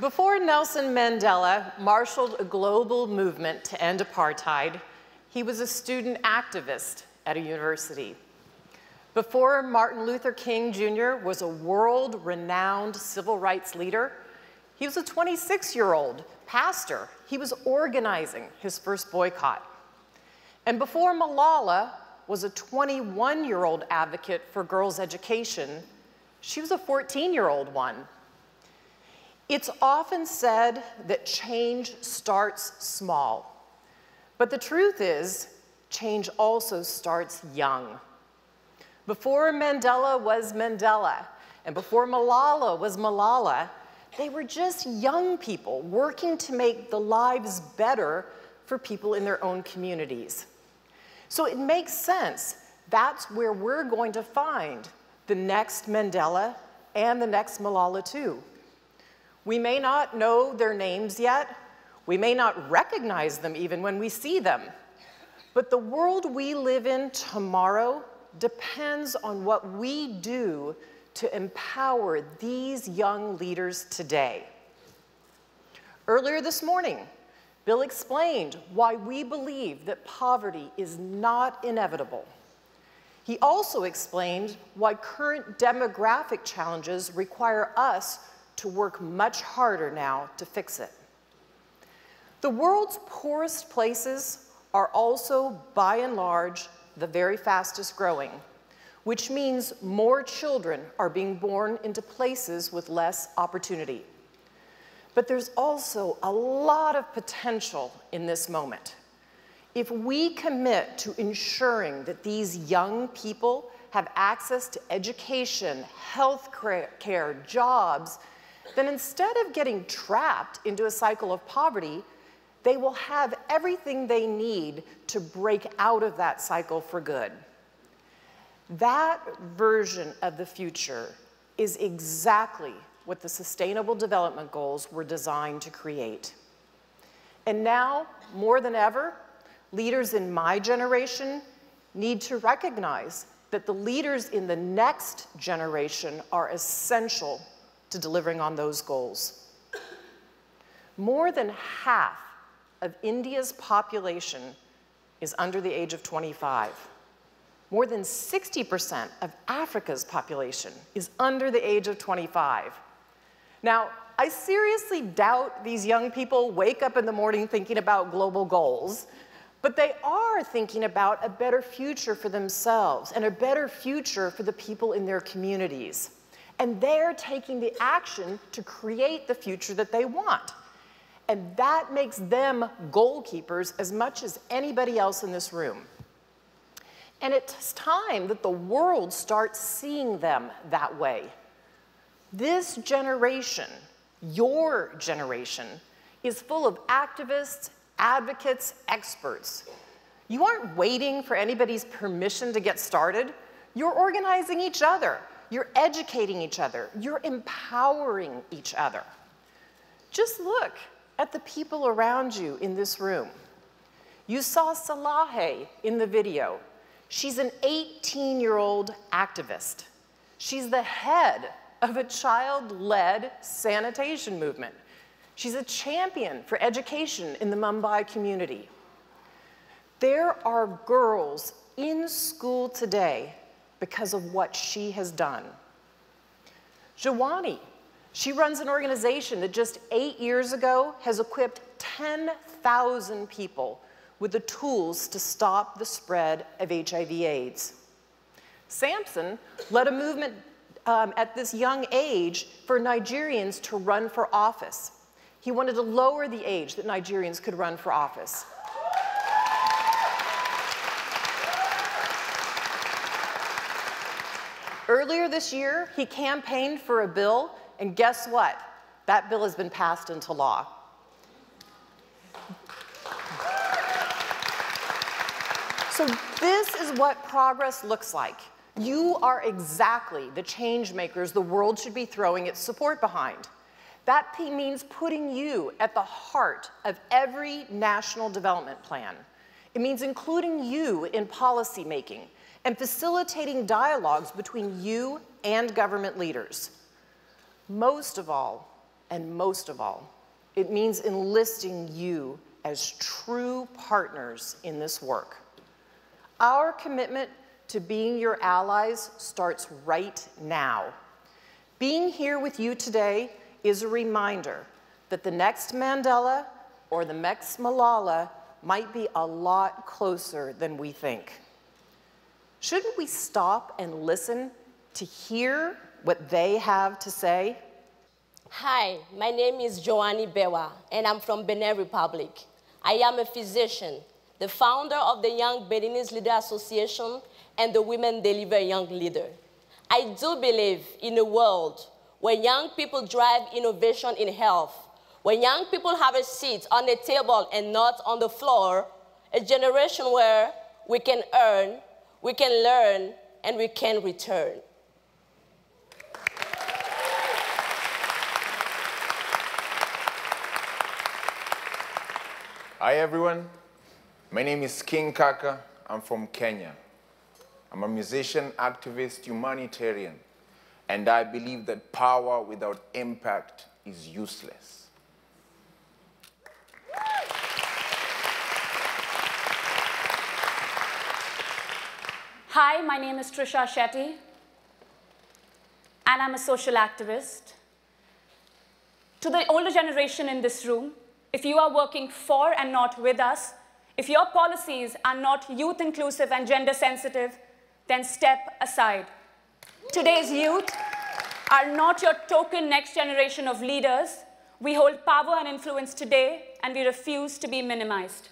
Before Nelson Mandela marshaled a global movement to end apartheid, he was a student activist at a university. Before Martin Luther King Jr. was a world-renowned civil rights leader, he was a 26-year-old pastor. He was organizing his first boycott. And before Malala was a 21-year-old advocate for girls' education, she was a 14-year-old one. It's often said that change starts small. But the truth is, change also starts young. Before Mandela was Mandela, and before Malala was Malala, they were just young people working to make the lives better for people in their own communities. So it makes sense. That's where we're going to find the next Mandela and the next Malala too. We may not know their names yet. We may not recognize them even when we see them. But the world we live in tomorrow depends on what we do to empower these young leaders today. Earlier this morning, Bill explained why we believe that poverty is not inevitable. He also explained why current demographic challenges require us to work much harder now to fix it. The world's poorest places are also, by and large, the very fastest growing, which means more children are being born into places with less opportunity. But there's also a lot of potential in this moment. If we commit to ensuring that these young people have access to education, health care, jobs, then instead of getting trapped into a cycle of poverty, they will have everything they need to break out of that cycle for good. That version of the future is exactly what the Sustainable Development Goals were designed to create. And now, more than ever, leaders in my generation need to recognize that the leaders in the next generation are essential to delivering on those goals. More than half of India's population is under the age of 25. More than 60% of Africa's population is under the age of 25. Now, I seriously doubt these young people wake up in the morning thinking about global goals, but they are thinking about a better future for themselves and a better future for the people in their communities. And they're taking the action to create the future that they want. And that makes them goal keepers as much as anybody else in this room. And it's time that the world starts seeing them that way. This generation, your generation, is full of activists, advocates, experts. You aren't waiting for anybody's permission to get started. You're organizing each other. You're educating each other. You're empowering each other. Just look at the people around you in this room. You saw Salahe in the video. She's an 18-year-old activist. She's the head of a child-led sanitation movement. She's a champion for education in the Mumbai community. There are girls in school today because of what she has done. Jawani, she runs an organization that just 8 years ago has equipped 10,000 people with the tools to stop the spread of HIV/AIDS. Samson led a movement at this young age for Nigerians to run for office. He wanted to lower the age that Nigerians could run for office. Earlier this year, he campaigned for a bill, and guess what? That bill has been passed into law. So this is what progress looks like. You are exactly the change makers the world should be throwing its support behind. That means putting you at the heart of every national development plan. It means including you in policy making and facilitating dialogues between you and government leaders. Most of all, And most of all, it means enlisting you as true partners in this work. Our commitment to being your allies starts right now. Being here with you today is a reminder that the next Mandela or the next Malala might be a lot closer than we think. Shouldn't we stop and listen to hear what they have to say? Hi, my name is Joanny Bewa, and I'm from Benin Republic. I am a physician, the founder of the Young Beninese Leader Association and the Women Deliver Young Leader. I do believe in a world where young people drive innovation in health, where young people have a seat on the table and not on the floor, a generation where we can earn, we can learn, and we can return. Hi everyone, my name is King Kaka. I'm from Kenya. I'm a musician, activist, humanitarian, and I believe that power without impact is useless. Hi, my name is Trisha Shetty, and I'm a social activist. To the older generation in this room, if you are working for and not with us, if your policies are not youth inclusive and gender sensitive, then step aside. Today's youth are not your token next generation of leaders. We hold power and influence today, and we refuse to be minimized.